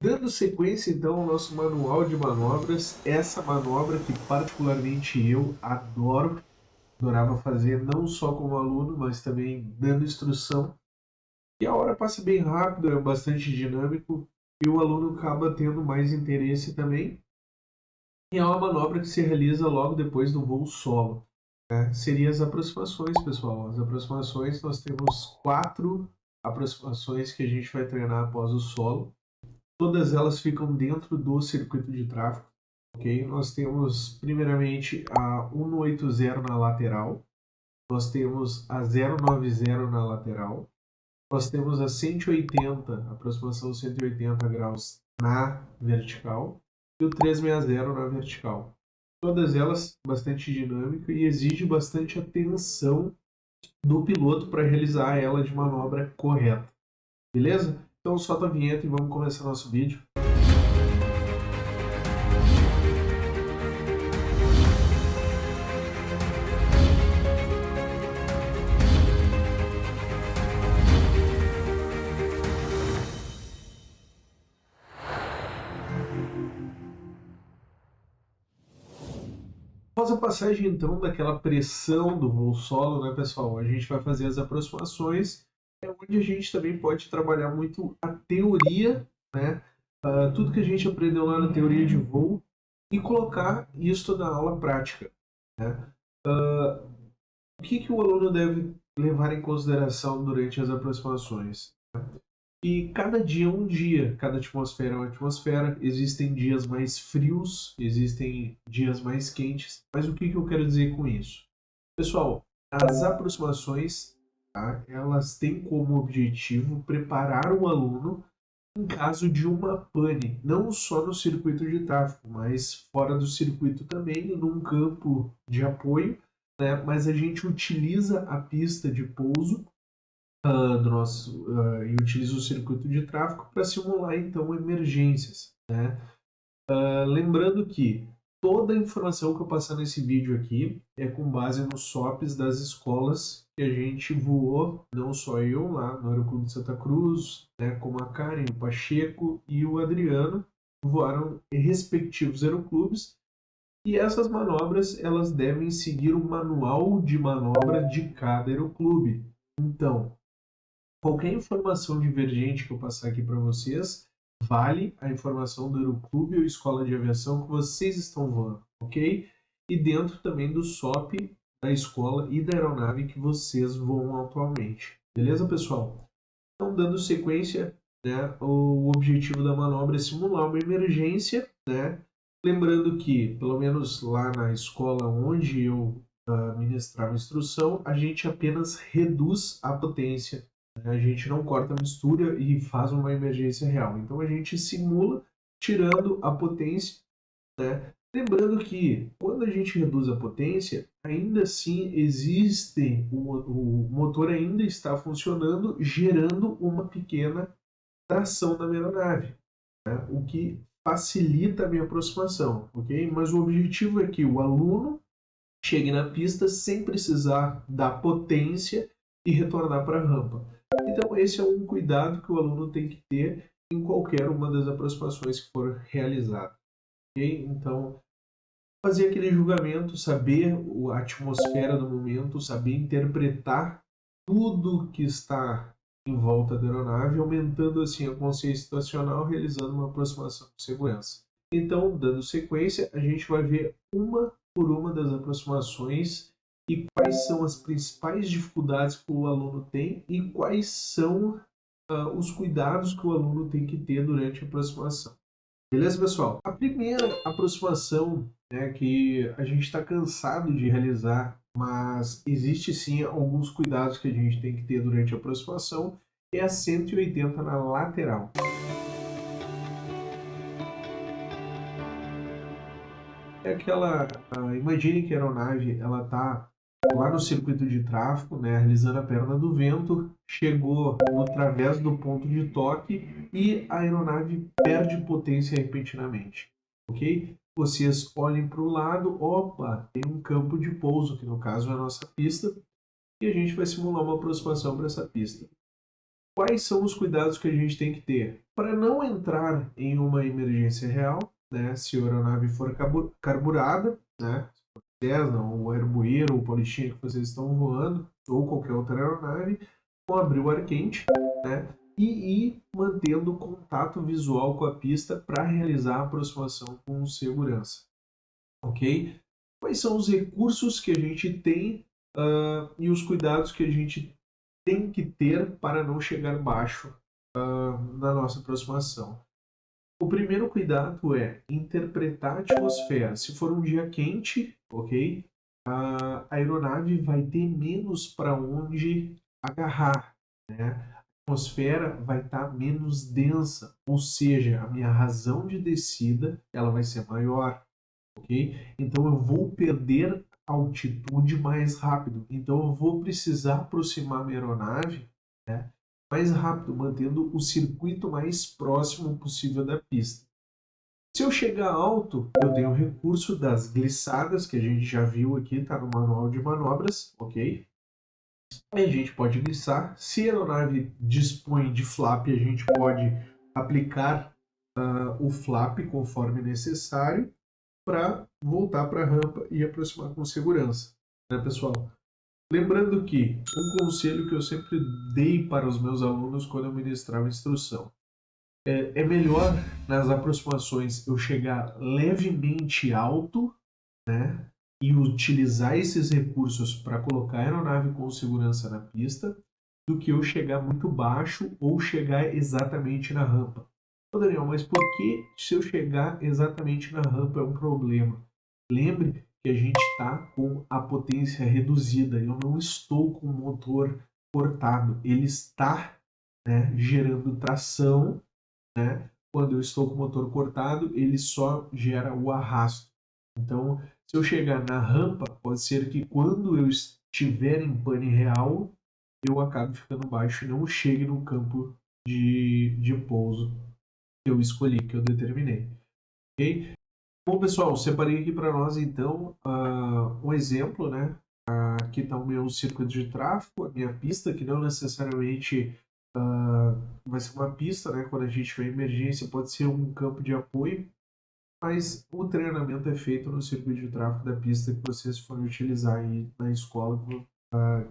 Dando sequência então ao nosso manual de manobras, essa manobra que particularmente eu adorava fazer não só como aluno, mas também dando instrução. E a hora passa bem rápido, é bastante dinâmico e o aluno acaba tendo mais interesse também. E é uma manobra que se realiza logo depois do voo solo. Seria as aproximações, pessoal. As aproximações, nós temos 4 aproximações que a gente vai treinar após o solo. Todas elas ficam dentro do circuito de tráfego, ok? Nós temos, primeiramente, a 180 na lateral, nós temos a 090 na lateral, nós temos a 180, aproximação 180 graus na vertical, e o 360 na vertical. Todas elas bastante dinâmica e exige bastante atenção do piloto para realizar ela de manobra correta. Beleza? Então solta a vinheta e vamos começar nosso vídeo. Após a passagem então daquela pressão do voo solo, né, pessoal, a gente vai fazer as aproximações, onde a gente também pode trabalhar muito a teoria, né, tudo que a gente aprendeu lá na teoria de voo e colocar isso na aula prática, né? O que o aluno deve levar em consideração durante as aproximações? E cada dia é um dia, cada atmosfera é uma atmosfera, existem dias mais frios, existem dias mais quentes, mas o que eu quero dizer com isso? Pessoal, as aproximações, tá, elas têm como objetivo preparar o aluno em caso de uma pane, não só no circuito de tráfego, mas fora do circuito também, num campo de apoio, né, mas a gente utiliza a pista de pouso e utiliza o circuito de tráfego para simular então emergências, né? Lembrando que toda a informação que eu passar nesse vídeo aqui é com base nos SOPs das escolas que a gente voou, não só eu lá no Aeroclube de Santa Cruz, né, como a Karen, o Pacheco e o Adriano voaram em respectivos aeroclubes, e essas manobras elas devem seguir o manual de manobra de cada aeroclube. Então, qualquer informação divergente que eu passar aqui para vocês vale a informação do aeroclube ou escola de aviação que vocês estão voando, ok? E dentro também do SOP da escola e da aeronave que vocês voam atualmente. Beleza, pessoal? Então, dando sequência, né, o objetivo da manobra é simular uma emergência, né? Lembrando que, pelo menos lá na escola onde eu ministrava instrução, a gente apenas reduz a potência. A gente não corta a mistura e faz uma emergência real. Então a gente simula tirando a potência, né? Lembrando que quando a gente reduz a potência, ainda assim o motor ainda está funcionando, gerando uma pequena tração na aeronave, né? O que facilita a minha aproximação, ok? Mas o objetivo é que o aluno chegue na pista sem precisar dar potência e retornar para a rampa. Então esse é um cuidado que o aluno tem que ter em qualquer uma das aproximações que for realizada. Okay? Então, fazer aquele julgamento, saber a atmosfera do momento, saber interpretar tudo que está em volta da aeronave, aumentando assim a consciência situacional, realizando uma aproximação de segurança. Então, dando sequência, a gente vai ver uma por uma das aproximações e quais são as principais dificuldades que o aluno tem e quais são os cuidados que o aluno tem que ter durante a aproximação. Beleza, pessoal? A primeira aproximação, né, que a gente está cansado de realizar, mas existe sim alguns cuidados que a gente tem que ter durante a aproximação, é a 180 na lateral. É aquela, imagine que a aeronave ela está lá no circuito de tráfego, né, realizando a perna do vento, chegou no través do ponto de toque e a aeronave perde potência repentinamente, ok? Vocês olhem para o lado, opa, tem um campo de pouso, que no caso é a nossa pista, e a gente vai simular uma aproximação para essa pista. Quais são os cuidados que a gente tem que ter para não entrar em emergência real, né? Se a aeronave for carburada, né? Cessna, ou Airbueiro, ou Paulistinha que vocês estão voando, ou qualquer outra aeronave, vão abrir o ar quente, né? E ir mantendo contato visual com a pista para realizar a aproximação com segurança, ok? Quais são os recursos que a gente tem e os cuidados que a gente tem que ter para não chegar baixo na nossa aproximação? O primeiro cuidado é interpretar a atmosfera. Se for um dia quente, ok? A aeronave vai ter menos para onde agarrar, né? A atmosfera vai estar menos densa, ou seja, a minha razão de descida ela vai ser maior, ok? Então eu vou perder altitude mais rápido. Então eu vou precisar aproximar a minha aeronave, né, mais rápido, mantendo o circuito mais próximo possível da pista. Se eu chegar alto, eu tenho o recurso das glissadas, que a gente já viu aqui, está no manual de manobras, ok? Aí a gente pode glissar. Se a aeronave dispõe de flap, a gente pode aplicar o flap conforme necessário para voltar para a rampa e aproximar com segurança, né, pessoal? Lembrando que um conselho que eu sempre dei para os meus alunos quando eu ministrava instrução é melhor nas aproximações eu chegar levemente alto, né, e utilizar esses recursos para colocar a aeronave com segurança na pista, do que eu chegar muito baixo ou chegar exatamente na rampa. Ô Daniel, mas por que se eu chegar exatamente na rampa é um problema? Lembre que a gente está com a potência reduzida. Eu não estou com o motor cortado. Ele está, né, gerando tração, né? Quando eu estou com o motor cortado, ele só gera o arrasto. Então, se eu chegar na rampa, pode ser que quando eu estiver em pane real, eu acabe ficando baixo e não chegue no campo de pouso que eu escolhi, que eu determinei. Ok? Bom, pessoal, separei aqui para nós, então, um exemplo, né? Aqui está o meu circuito de tráfego, a minha pista, que não necessariamente vai ser uma pista, né? Quando a gente tiver emergência, pode ser um campo de apoio, mas o treinamento é feito no circuito de tráfego da pista que vocês forem utilizar aí na escola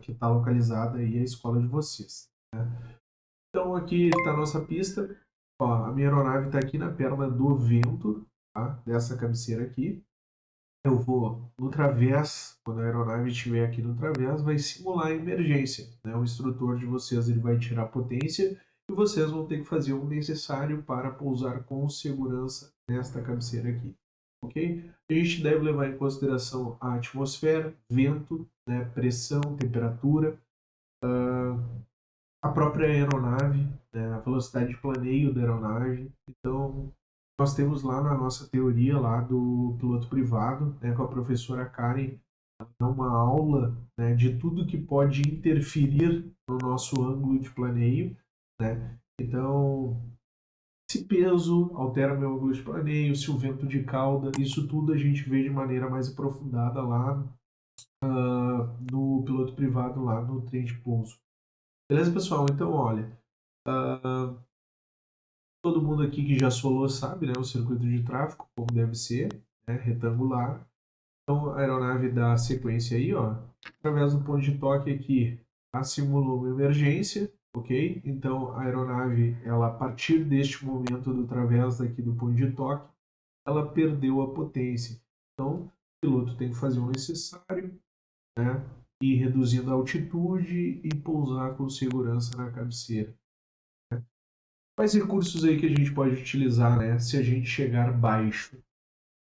que está localizada aí, a escola de vocês, né? Então, aqui está a nossa pista. Ó, a minha aeronave está aqui na perna do vento, tá? Dessa cabeceira aqui. Eu vou no través, quando a aeronave estiver aqui no través, vai simular a emergência, né? O instrutor de vocês ele vai tirar potência e vocês vão ter que fazer o necessário para pousar com segurança nesta cabeceira aqui, ok? A gente deve levar em consideração a atmosfera, vento, né? Pressão, temperatura, a própria aeronave, né? A velocidade de planeio da aeronave. Então, nós temos lá na nossa teoria lá do piloto privado, né, com a professora Karen, dá uma aula, né, de tudo que pode interferir no nosso ângulo de planeio, né? Então, se peso altera meu ângulo de planeio, se o vento de cauda, isso tudo a gente vê de maneira mais aprofundada lá no piloto privado, lá no trem de pouso. Beleza, pessoal? Então, olha, todo mundo aqui que já solou sabe, né, o circuito de tráfego, como deve ser, né, retangular. Então a aeronave dá sequência aí, ó, através do ponto de toque aqui, ela simulou uma emergência, ok? Então a aeronave, ela a partir deste momento do través daqui do ponto de toque, ela perdeu a potência. Então o piloto tem que fazer o necessário, né, ir reduzindo a altitude e pousar com segurança na cabeceira. Quais recursos aí que a gente pode utilizar, né, se a gente chegar baixo?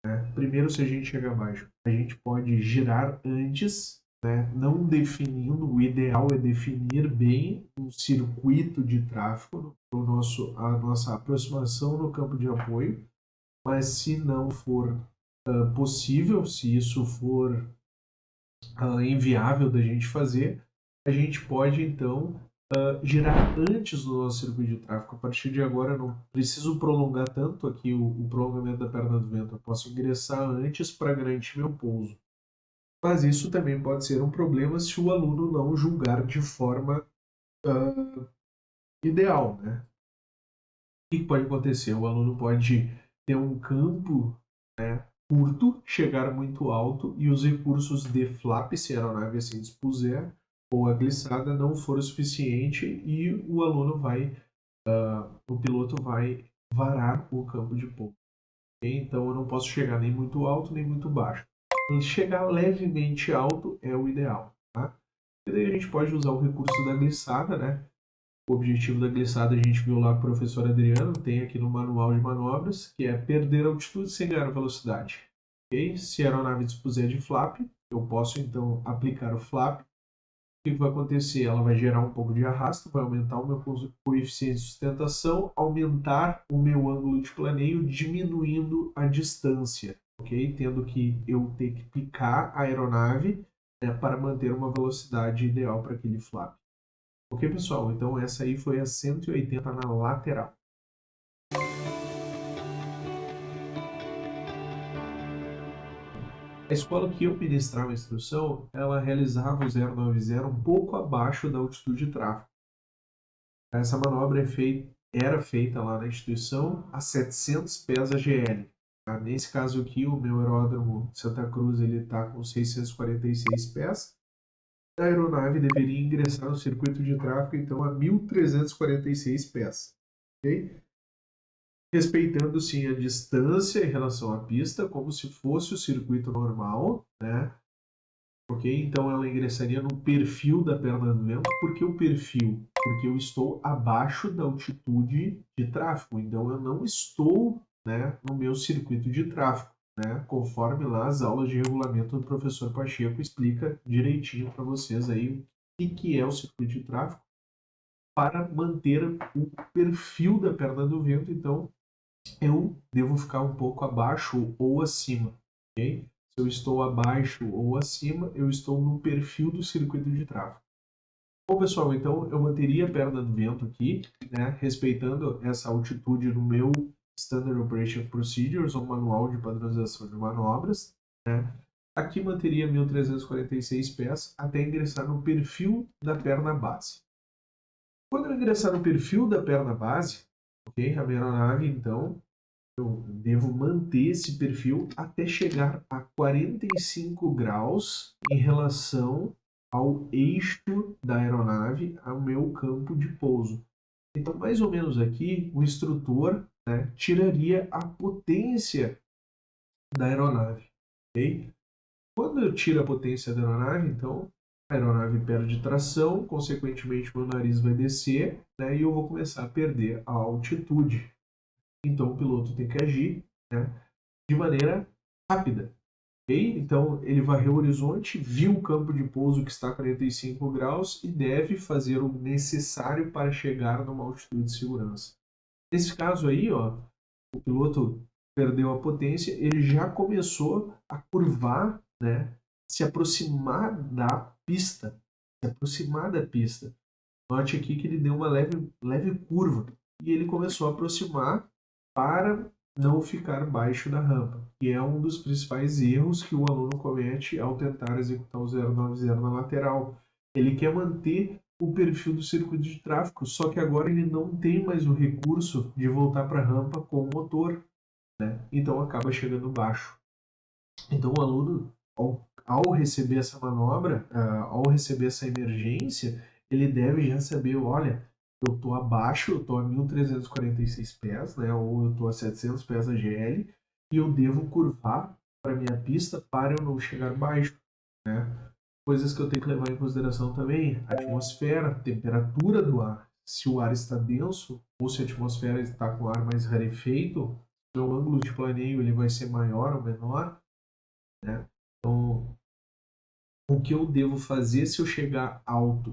Né? Primeiro, se a gente chegar baixo, a gente pode girar antes, né, não definindo, o ideal é definir bem um circuito de tráfego para a nossa aproximação no campo de apoio, mas se não for possível, se isso for inviável da gente fazer, a gente pode então girar antes do nosso circuito de tráfego. A partir de agora eu não preciso prolongar tanto aqui o prolongamento da perna do vento, eu posso ingressar antes para garantir meu pouso. Mas isso também pode ser um problema se o aluno não julgar de forma ideal, né? O que pode acontecer? O aluno pode ter um campo, né, curto, chegar muito alto e os recursos de flap, se a aeronave assim dispuser, ou a glissada não for o suficiente e o aluno vai, o piloto vai varar o campo de pouso. Okay? Então eu não posso chegar nem muito alto nem muito baixo. Chegar levemente alto é o ideal. Tá? E daí a gente pode usar o recurso da glissada, né? O objetivo da glissada a gente viu lá com o professor Adriano, tem aqui no manual de manobras, que é perder altitude sem ganhar velocidade. Okay? Se a aeronave dispuser de flap, eu posso então aplicar o flap. O que vai acontecer? Ela vai gerar um pouco de arrasto, vai aumentar o meu coeficiente de sustentação, aumentar o meu ângulo de planeio, diminuindo a distância, ok? Tendo que eu ter que picar a aeronave, né, para manter uma velocidade ideal para aquele flap. Ok, pessoal? Então essa aí foi a 180 na lateral. A escola que eu ministrava a instrução, ela realizava o 090 um pouco abaixo da altitude de tráfego. Essa manobra era feita lá na instituição a 700 pés AGL. Tá? Nesse caso aqui, o meu aeródromo Santa Cruz está com 646 pés. A aeronave deveria ingressar no circuito de tráfego então a 1.346 pés. Okay? Respeitando sim a distância em relação à pista, como se fosse o circuito normal, né? Ok? Então ela ingressaria no perfil da perna do vento. Por que o perfil? Porque eu estou abaixo da altitude de tráfego. Então eu não estou, né, no meu circuito de tráfego, né? Conforme lá as aulas de regulamento do professor Pacheco explica direitinho para vocês aí o que é o circuito de tráfego para manter o perfil da perna do vento. Então eu devo ficar um pouco abaixo ou acima, ok? Se eu estou abaixo ou acima, eu estou no perfil do circuito de tráfego. Bom, pessoal, então eu manteria a perna do vento aqui, né, respeitando essa altitude no meu Standard Operation Procedures, ou manual de padronização de manobras, né? Aqui manteria 1.346 pés até ingressar no perfil da perna base. Quando eu ingressar no perfil da perna base, ok? A minha aeronave, então, eu devo manter esse perfil até chegar a 45 graus em relação ao eixo da aeronave, ao meu campo de pouso. Então, mais ou menos aqui, o instrutor, né, tiraria a potência da aeronave. Okay? Quando eu tiro a potência da aeronave, então, a aeronave perde tração, consequentemente, meu nariz vai descer, né, e eu vou começar a perder a altitude. Então, o piloto tem que agir, né, de maneira rápida. Okay? Então, ele varreu o horizonte, viu o campo de pouso que está a 45 graus e deve fazer o necessário para chegar numa altitude de segurança. Nesse caso aí, ó, o piloto perdeu a potência, ele já começou a curvar, né, se aproximar da pista. Se aproximar da pista. Note aqui que ele deu uma leve curva e ele começou a aproximar para não ficar baixo da rampa, que é um dos principais erros que o aluno comete ao tentar executar o 090 na lateral. Ele quer manter o perfil do circuito de tráfego, só que agora ele não tem mais o recurso de voltar para a rampa com o motor, né? Então acaba chegando baixo. Então o aluno, ao receber essa manobra, ao receber essa emergência, ele deve já saber, olha, eu estou abaixo, eu estou a 1.346 pés, né, ou eu estou a 700 pés a GL, e eu devo curvar para a minha pista para eu não chegar baixo, né? Coisas que eu tenho que levar em consideração também, a atmosfera, temperatura do ar, se o ar está denso ou se a atmosfera está com ar mais rarefeito, meu ângulo de planeio ele vai ser maior ou menor, né? Então, o que eu devo fazer se eu chegar alto?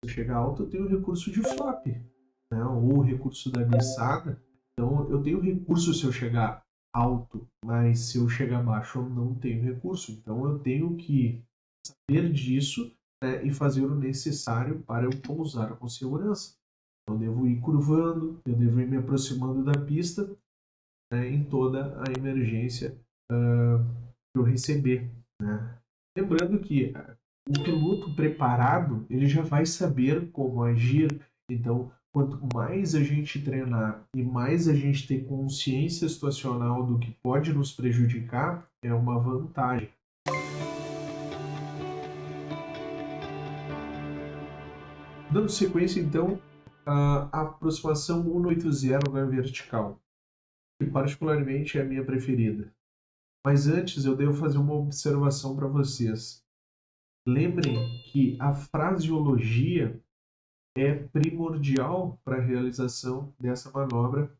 Se eu chegar alto, eu tenho o recurso de flap, né? Ou o recurso da glissada. Então, eu tenho recurso se eu chegar alto, mas se eu chegar baixo, eu não tenho recurso. Então, eu tenho que saber disso, né, e fazer o necessário para eu pousar com segurança. Eu devo ir curvando, eu devo ir me aproximando da pista, né, em toda a emergência que eu receber, né? Lembrando que o piloto preparado, ele já vai saber como agir. Então, quanto mais a gente treinar e mais a gente ter consciência situacional do que pode nos prejudicar, é uma vantagem. Dando sequência, então, a aproximação 180 na vertical, que particularmente é a minha preferida. Mas antes, eu devo fazer uma observação para vocês. Lembrem que a fraseologia é primordial para a realização dessa manobra,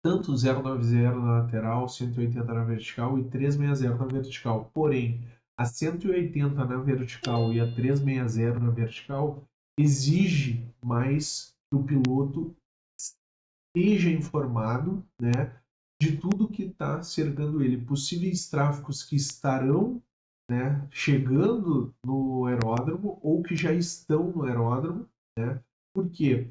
tanto 090 na lateral, 180 na vertical e 360 na vertical. Porém, a 180 na vertical e a 360 na vertical exige mais que o piloto esteja informado, né, de tudo que está cercando ele, possíveis tráfegos que estarão, né, chegando no aeródromo ou que já estão no aeródromo, né? Porque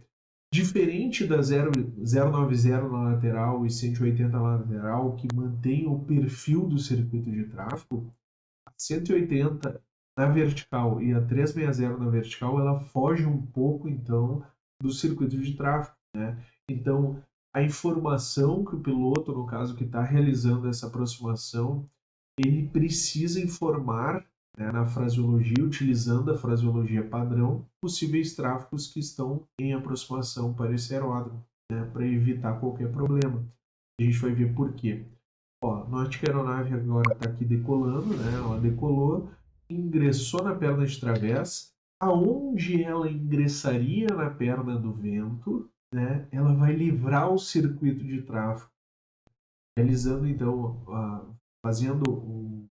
diferente da 090 na lateral e 180 na lateral, que mantém o perfil do circuito de tráfego, a 180 na vertical e a 360 na vertical, ela foge um pouco, então, do circuito de tráfego, né? Então, a informação que o piloto, no caso, que está realizando essa aproximação, ele precisa informar, né, na fraseologia, utilizando a fraseologia padrão, possíveis tráfegos que estão em aproximação para esse aeródromo, né, para evitar qualquer problema. A gente vai ver por quê. Ó, note que a aeronave agora está aqui decolando, né? Ela decolou, ingressou na perna de través. Aonde ela ingressaria na perna do vento, né? Ela vai livrar o circuito de tráfego, realizando então, fazendo um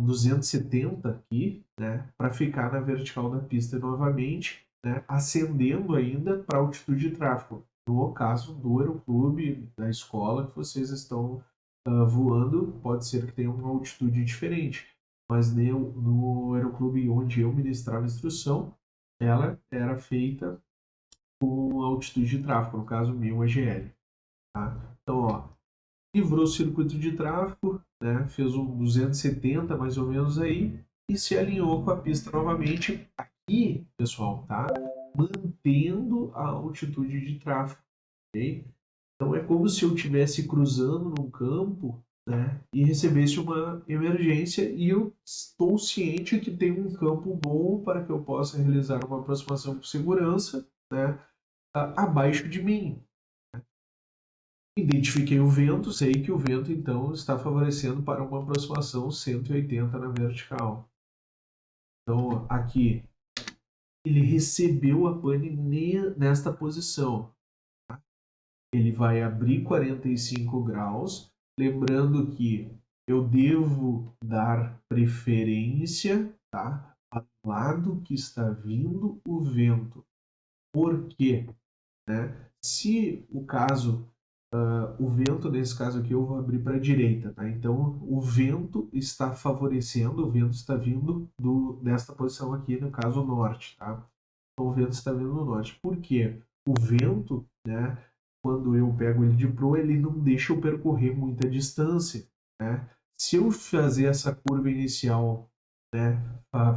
270 aqui, né? Para ficar na vertical da pista novamente, né? Ascendendo ainda para a altitude de tráfego. No caso do aeroclube, da escola que vocês estão voando, pode ser que tenha uma altitude diferente, mas no aeroclube onde eu ministrava a instrução, ela era feita com altitude de tráfego, no caso 1000 AGL. Tá? Então, ó, livrou o circuito de tráfego, né, fez um 270 mais ou menos aí e se alinhou com a pista novamente aqui, pessoal, tá? Mantendo a altitude de tráfego, ok? Então é como se eu estivesse cruzando num campo, né, e recebesse uma emergência e eu estou ciente que tem um campo bom para que eu possa realizar uma aproximação com segurança, né, abaixo de mim. Identifiquei o vento, sei que o vento então está favorecendo para uma aproximação 180 na vertical. Então aqui ele recebeu a pane nesta posição. Ele vai abrir 45 graus, lembrando que eu devo dar preferência, tá, ao lado que está vindo o vento. Por quê? Né? Se o caso, o vento, nesse caso aqui, eu vou abrir para a direita, tá? Então, o vento está favorecendo, o vento está vindo desta posição aqui, no caso, norte, tá? Então, o vento está vindo no norte. Por quê? O vento, né, quando eu pego ele de proa, ele não deixa eu percorrer muita distância, né? Se eu fazer essa curva inicial, né,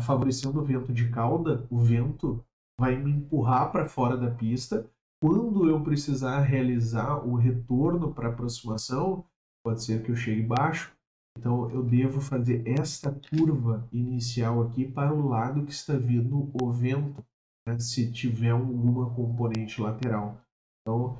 favorecendo o vento de cauda, o vento vai me empurrar para fora da pista. Quando eu precisar realizar o retorno para aproximação, pode ser que eu chegue baixo. Então eu devo fazer esta curva inicial aqui para o lado que está vindo o vento, né, se tiver alguma componente lateral. Então,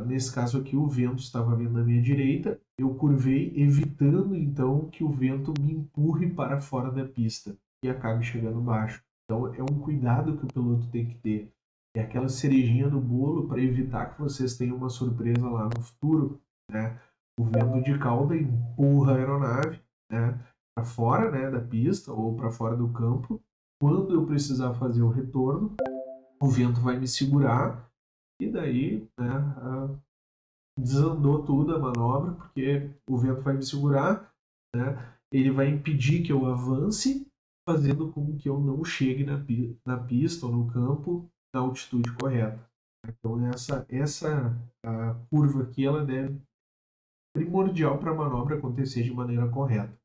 nesse caso aqui, o vento estava vindo na minha direita, eu curvei, evitando então que o vento me empurre para fora da pista e acabe chegando baixo. Então, é um cuidado que o piloto tem que ter. É aquela cerejinha no bolo para evitar que vocês tenham uma surpresa lá no futuro, né? O vento de cauda empurra a aeronave, né, para fora, né, da pista ou para fora do campo. Quando eu precisar fazer o retorno, o vento vai me segurar e daí, né, desandou tudo a manobra, porque o vento vai me segurar, né, ele vai impedir que eu avance, fazendo com que eu não chegue na pista ou no campo na altitude correta. Então essa a curva aqui ela deve primordial para a manobra acontecer de maneira correta.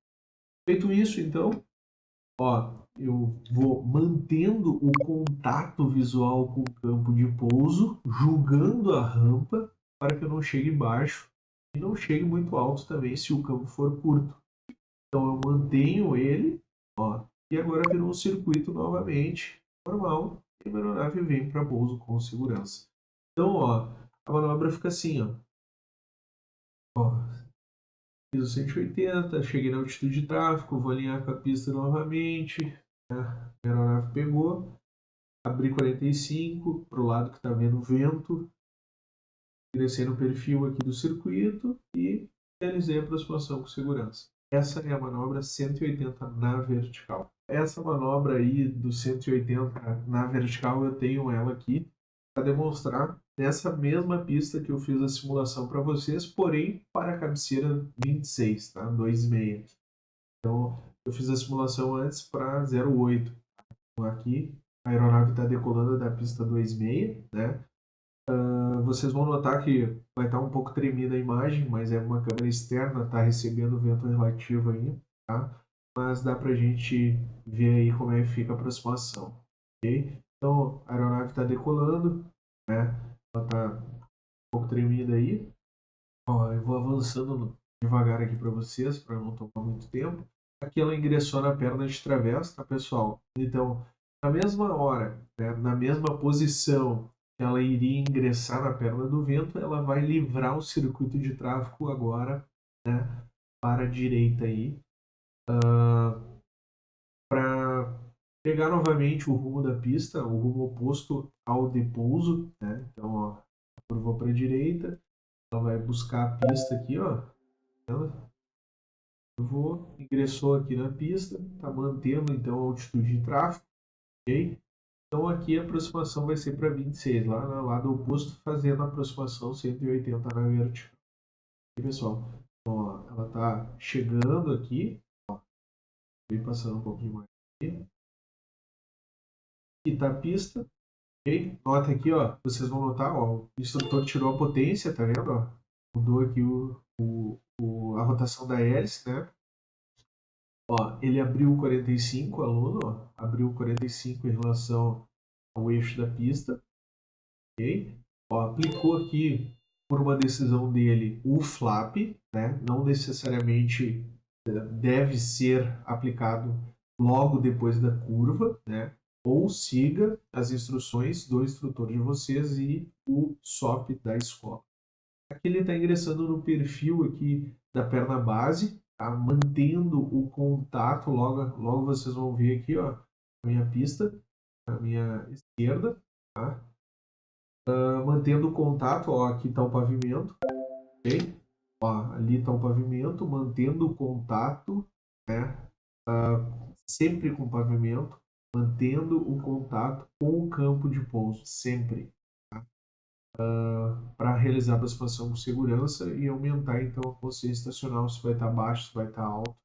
Feito isso, então, ó, eu vou mantendo o contato visual com o campo de pouso, julgando a rampa para que eu não chegue baixo e não chegue muito alto também se o campo for curto. Então eu mantenho ele, ó, e agora virou um circuito novamente normal e a aeronave vem para pouso com segurança. Então, ó, a manobra fica assim, ó, fiz o 180, cheguei na altitude de tráfego, vou alinhar com a pista novamente, né? A aeronave pegou, abri 45 para o lado que está vendo o vento, ingressei no perfil aqui do circuito e realizei a aproximação com segurança. Essa é a manobra 180 na vertical. Essa manobra aí do 180 na vertical, eu tenho ela aqui para demonstrar nessa mesma pista que eu fiz a simulação para vocês, porém para a cabeceira 26, tá? 2,6. Então, eu fiz a simulação antes para 0,8. Então, aqui, a aeronave está decolando da pista 2,6, né? Vocês vão notar que vai estar um pouco tremida a imagem, mas é uma câmera externa, está recebendo vento relativo aí, tá? Mas dá para a gente ver aí como é que fica a aproximação, ok? Então, a aeronave está decolando, né? Ela está um pouco tremida aí. Ó, eu vou avançando devagar aqui para vocês, para não tomar muito tempo. Aqui ela ingressou na perna de travessa, tá, pessoal? Então, na mesma hora, né, na mesma posição que ela iria ingressar na perna do vento, ela vai livrar o circuito de tráfego agora, né, para a direita aí, para pegar novamente o rumo da pista, o rumo oposto ao de pouso, né? Então, ó, curvou para a direita, ela vai buscar a pista aqui, ó. Ingressou aqui na pista, está mantendo então a altitude de tráfego, ok? Então aqui a aproximação vai ser para 26, lá no lado oposto, fazendo a aproximação 180 na vertical. E pessoal, então, ó, ela está chegando aqui, ó, vem passando um pouquinho mais aqui. Aqui está a pista, ok? Nota aqui, ó, vocês vão notar, ó, o instrutor tirou a potência, tá vendo? Ó? Mudou aqui a rotação da hélice, né? Ó, ele abriu 45, aluno, ó, abriu 45 em relação ao eixo da pista, ok? Ó, aplicou aqui, por uma decisão dele, o flap, né? Não necessariamente deve ser aplicado logo depois da curva, né? Ou siga as instruções do instrutor de vocês e o SOP da escola. Aqui ele está ingressando no perfil aqui da perna base, tá? Mantendo o contato, logo vocês vão ver aqui, ó, a minha pista, a minha esquerda, tá? Mantendo o contato, ó, aqui está o pavimento, ok? Ó, ali está o pavimento, mantendo o contato, né? Sempre com o pavimento, mantendo o contato com o campo de pouso, sempre, para realizar a aproximação com segurança e aumentar então a consciência estacional, se vai estar baixo, se vai estar alto,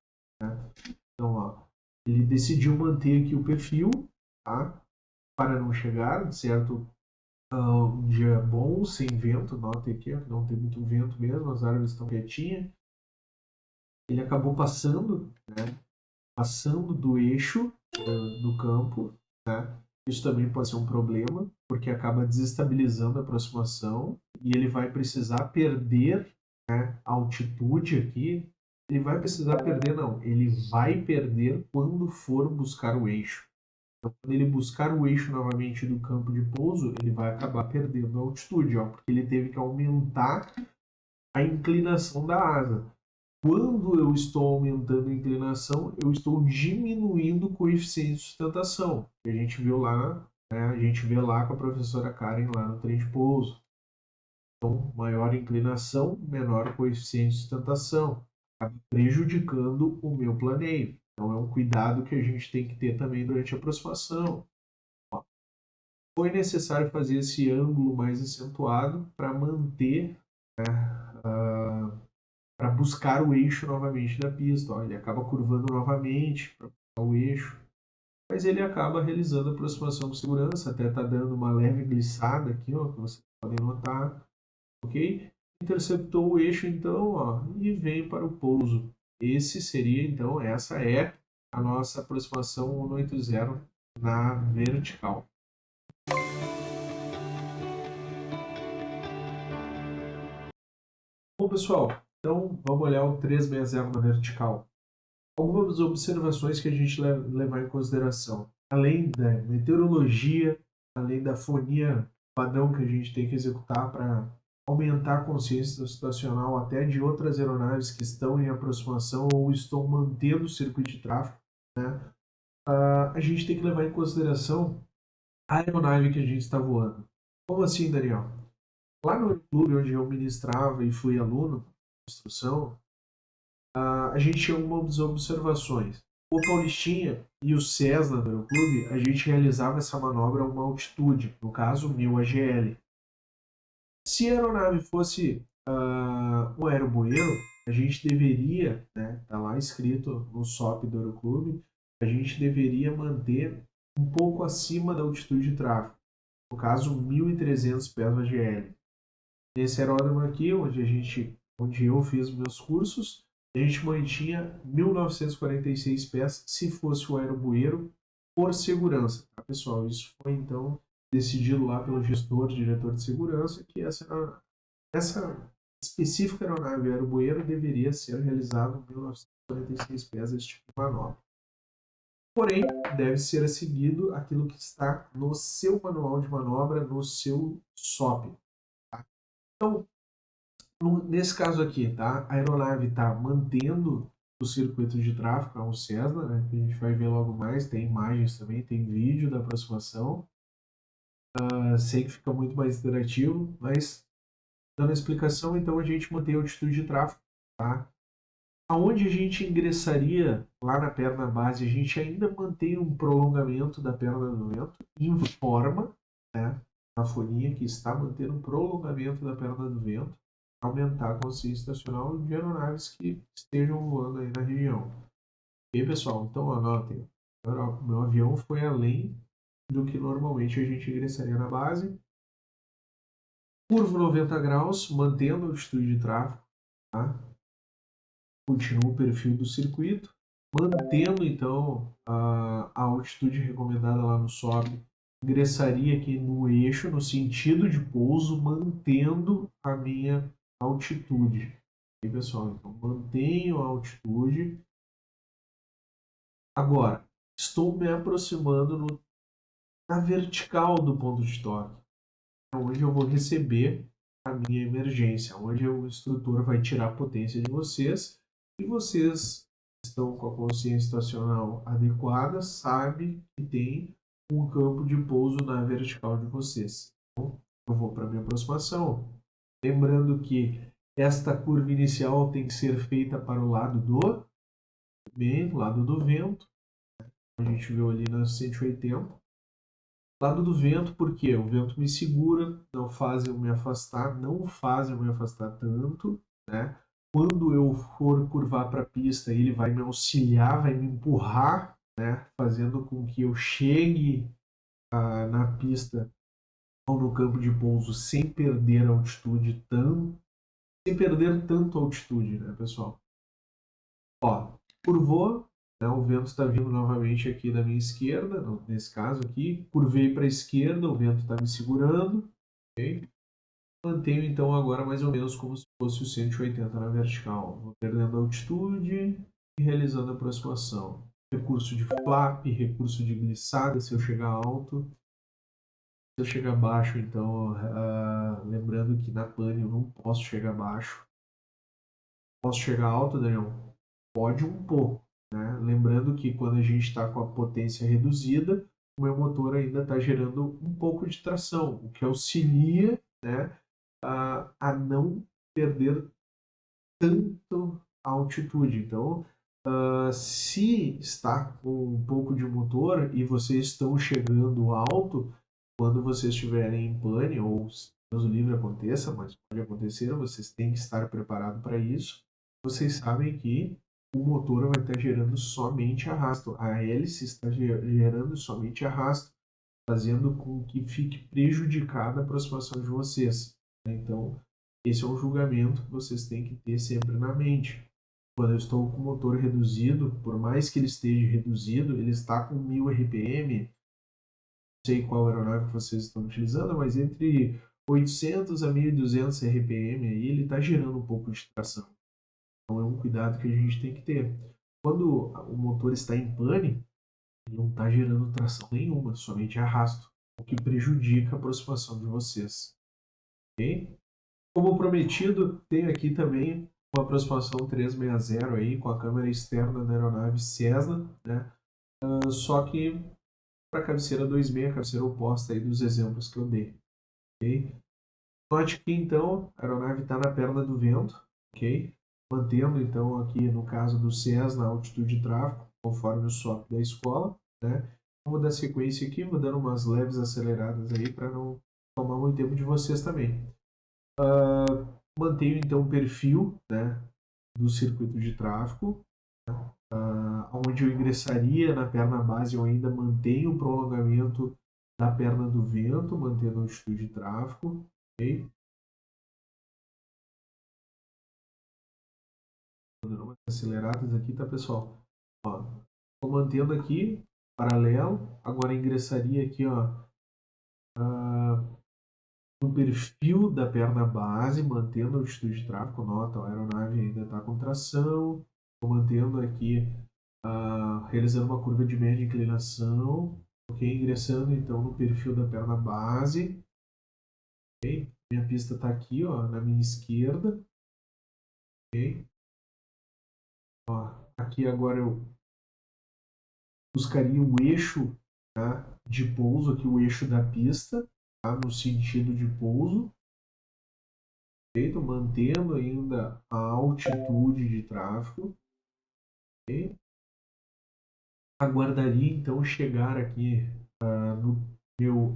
né? Então, ó, ele decidiu manter aqui o perfil, tá? Para não chegar, certo? Um dia bom, sem vento, notem aqui, ó, não tem muito vento mesmo, as árvores estão quietinhas. Ele acabou passando, né? Passando do eixo do campo, né? Isso também pode ser um problema, porque acaba desestabilizando a aproximação e ele vai precisar perder, né, a altitude aqui. Ele vai precisar perder, não, ele vai perder quando for buscar o eixo. Então, quando ele buscar o eixo novamente do campo de pouso, ele vai acabar perdendo a altitude, ó, porque ele teve que aumentar a inclinação da asa. Quando eu estou aumentando a inclinação, eu estou diminuindo o coeficiente de sustentação. Que a gente viu lá, né? A gente vê lá com a professora Karen lá no trem de pouso. Então, maior inclinação, menor coeficiente de sustentação. Acaba prejudicando o meu planeio. Então, é um cuidado que a gente tem que ter também durante a aproximação. Ó, foi necessário fazer esse ângulo mais acentuado para manter, né, para buscar o eixo novamente da pista. Ó, ele acaba curvando novamente para buscar o eixo, mas ele acaba realizando a aproximação com segurança, até está dando uma leve glissada aqui, ó, que vocês podem notar, ok? Interceptou o eixo então, ó, e vem para o pouso. Essa é a nossa aproximação 180 na vertical. Bom, pessoal, então vamos olhar o 360 na vertical. Algumas observações que a gente levar em consideração. Além da meteorologia, além da fonia padrão que a gente tem que executar para aumentar a consciência situacional até de outras aeronaves que estão em aproximação ou estão mantendo o circuito de tráfego, né? A gente tem que levar em consideração a aeronave que a gente está voando. Como assim, Daniel? Lá no clube onde eu ministrava e fui aluno de instrução, a gente tinha algumas observações. O Paulistinha e o Cessna do Aeroclube, a gente realizava essa manobra a uma altitude, no caso 1000 AGL. Se a aeronave fosse um aerobueiro, a gente deveria, né, tá lá escrito no SOP do Aeroclube, a gente deveria manter um pouco acima da altitude de tráfego, no caso 1.300 pés no AGL. Nesse aeródromo aqui, onde eu fiz meus cursos, a gente mantinha 1946 pés se fosse o aerobueiro por segurança, tá, pessoal? Isso foi então decidido lá pelo gestor, diretor de segurança, que essa específica aeronave aerobueiro deveria ser realizado 1946 pés esse tipo de manobra. Porém, deve ser seguido aquilo que está no seu manual de manobra, no seu SOP. Tá? Então, nesse caso aqui, tá? A aeronave está mantendo o circuito de tráfego, é um Cessna, né? Que a gente vai ver logo mais, tem imagens também, tem vídeo da aproximação. Sei que fica muito mais interativo, mas dando a explicação, então a gente mantém a altitude de tráfego, tá? Aonde a gente ingressaria lá na perna base, a gente ainda mantém um prolongamento da perna do vento, informa, né, a fonia que está mantendo um prolongamento da perna do vento, aumentar a consciência estacional de aeronaves que estejam voando aí na região. E aí, pessoal, então anotem, meu avião foi além do que normalmente a gente ingressaria na base. Curva 90 graus, mantendo a altitude de tráfego, tá? Continua o perfil do circuito, mantendo então a altitude recomendada lá no SOP, ingressaria aqui no eixo, no sentido de pouso, mantendo a minha altitude. E pessoal, então mantenho a altitude. Agora, estou me aproximando na vertical do ponto de toque, onde eu vou receber a minha emergência, onde o instrutor vai tirar a potência de vocês e vocês estão com a consciência estacional adequada, sabe que tem um campo de pouso na vertical de vocês. Então, eu vou para a minha aproximação. Lembrando que esta curva inicial tem que ser feita para o lado do lado do vento. A gente viu ali na 180. Lado do vento, porque o vento me segura, não faz eu me afastar tanto, né? Quando eu for curvar para a pista, ele vai me auxiliar, vai me empurrar, né? Fazendo com que eu chegue na pista ou no campo de pouso sem perder altitude sem perder tanto altitude, né, pessoal? Ó, curvou, né, o vento está vindo novamente aqui da minha esquerda, nesse caso aqui, curvei para a esquerda, o vento está me segurando, ok? Mantenho então agora mais ou menos como se fosse o 180 na vertical, vou perdendo altitude e realizando a aproximação. Recurso de flap, recurso de glissada se eu chegar alto. Se eu chegar baixo, então, lembrando que na pane eu não posso chegar baixo. Posso chegar alto, Daniel? Pode um pouco, né? Lembrando que quando a gente está com a potência reduzida, o meu motor ainda está gerando um pouco de tração, o que auxilia, né, a não perder tanto a altitude. Então, se está com um pouco de motor e vocês estão chegando alto, quando vocês estiverem em pane, ou se Deus o livre aconteça, mas pode acontecer, vocês têm que estar preparados para isso. Vocês sabem que o motor vai estar gerando somente arrasto, a hélice está gerando somente arrasto, fazendo com que fique prejudicada a aproximação de vocês. Então, esse é um julgamento que vocês têm que ter sempre na mente. quando eu estou com o motor reduzido, por mais que ele esteja reduzido, ele está com 1000 RPM, não sei qual aeronave que vocês estão utilizando, mas entre 800 a 1200 RPM aí ele está gerando um pouco de tração. Então é um cuidado que a gente tem que ter. Quando o motor está em pane, ele não está gerando tração nenhuma, somente arrasto, o que prejudica a aproximação de vocês. Okay? Como prometido, tenho aqui também uma aproximação 360 aí com a câmera externa da aeronave Cessna, né? Só que para a cabeceira 26, a cabeceira oposta aí dos exemplos que eu dei. Okay? Note que então a aeronave está na perna do vento, ok? Mantendo então aqui no caso do Cessna a altitude de tráfego, conforme o SOP da escola, né? Vou dar sequência aqui, vou dando umas leves aceleradas aí para não tomar muito tempo de vocês também. Mantenho então o perfil, né, do circuito de tráfego, onde eu ingressaria na perna base, eu ainda mantenho o prolongamento da perna do vento, mantendo a altitude de tráfego, ok? Dando umas aceleradas aqui, tá, pessoal? Ó, tô mantendo aqui, paralelo, agora ingressaria aqui, ó, no perfil da perna base, mantendo a altitude de tráfego, nota, a aeronave ainda está com tração, estou mantendo aqui, realizando uma curva de média inclinação, ok? Ingressando então no perfil da perna base, ok? Minha pista está aqui, ó, na minha esquerda, ok? Ó, aqui agora eu buscaria o eixo, tá, de pouso, aqui o eixo da pista, tá, no sentido de pouso, feito, mantendo ainda a altitude de tráfego. Okay? Aguardaria então chegar aqui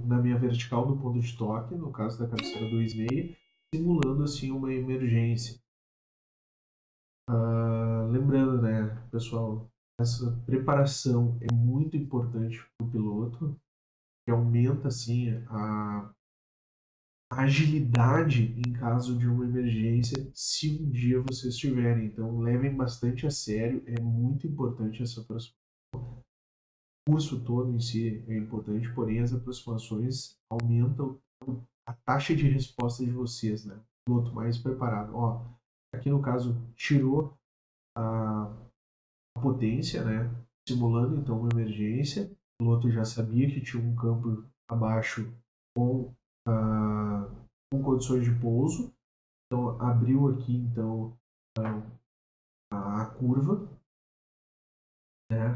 na minha vertical do ponto de toque, no caso da cabeceira 26, simulando assim uma emergência. Lembrando, né, pessoal, essa preparação é muito importante para o piloto, que aumenta assim a agilidade em caso de uma emergência, se um dia vocês tiverem. Então, levem bastante a sério, é muito importante essa aproximação. O curso todo em si é importante, porém as aproximações aumentam a taxa de resposta de vocês, né? O piloto mais preparado. Ó, aqui no caso, tirou a potência, né? Simulando então uma emergência. O piloto já sabia que tinha um campo abaixo com com condições de pouso. Então, abriu aqui então a curva, né?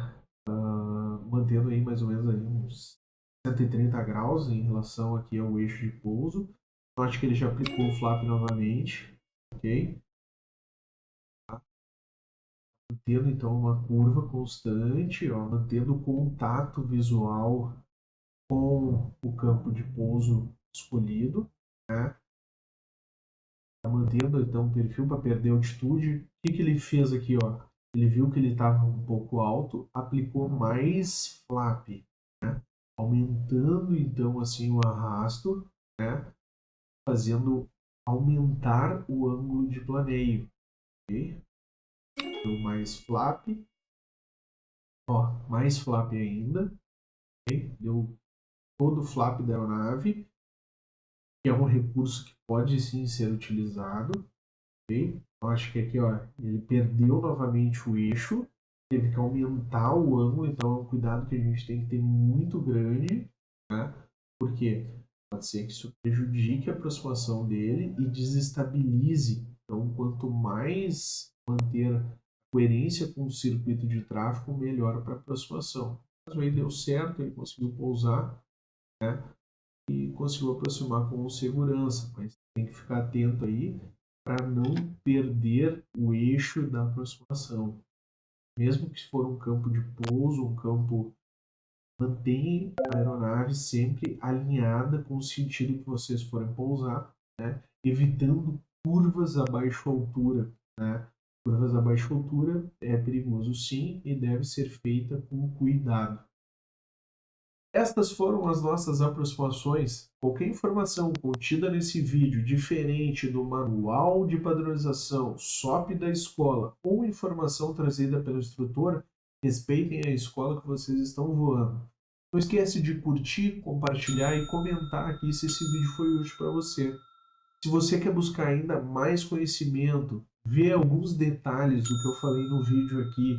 Mantendo aí mais ou menos aí uns 130 graus em relação aqui ao eixo de pouso. Note que ele já aplicou o flap novamente, ok? Mantendo então uma curva constante, ó, mantendo o contato visual com o campo de pouso escolhido, né? Mantendo então o perfil para perder altitude. O que ele fez aqui, ó? Ele viu que ele estava um pouco alto, aplicou mais flap, né? Aumentando então assim o arrasto, né? Fazendo aumentar o ângulo de planeio, ok? Deu mais flap, ó, mais flap ainda, ok? Deu todo o flap da aeronave, que é um recurso que pode sim ser utilizado. Okay? Eu acho que aqui, ó, ele perdeu novamente o eixo, teve que aumentar o ângulo, então é um cuidado que a gente tem que ter muito grande, né? Porque pode ser que isso prejudique a aproximação dele e desestabilize. Então, quanto mais manter coerência com o circuito de tráfego, melhor para a aproximação. Caso aí deu certo, ele conseguiu pousar, né? E conseguiu aproximar com segurança, mas tem que ficar atento aí para não perder o eixo da aproximação. Mesmo que for um campo de pouso, um campo, mantenha a aeronave sempre alinhada com o sentido que vocês forem pousar, né? Evitando curvas a baixa altura, né? Curvas a baixa altura é perigoso sim e deve ser feita com cuidado. Estas foram as nossas aproximações. Qualquer informação contida nesse vídeo diferente do manual de padronização SOP da escola ou informação trazida pelo instrutor, respeitem a escola que vocês estão voando. Não esquece de curtir, compartilhar e comentar aqui se esse vídeo foi útil para você. Se você quer buscar ainda mais conhecimento, ver alguns detalhes do que eu falei no vídeo aqui,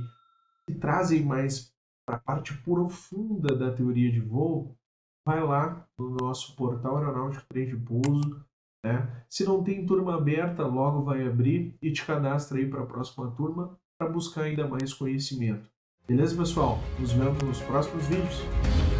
que trazem mais para a parte profunda da teoria de voo, vai lá no nosso portal Aeronáutico Trem de Pouso, né? Se não tem turma aberta, logo vai abrir e te cadastra aí para a próxima turma para buscar ainda mais conhecimento. Beleza, pessoal? Nos vemos nos próximos vídeos.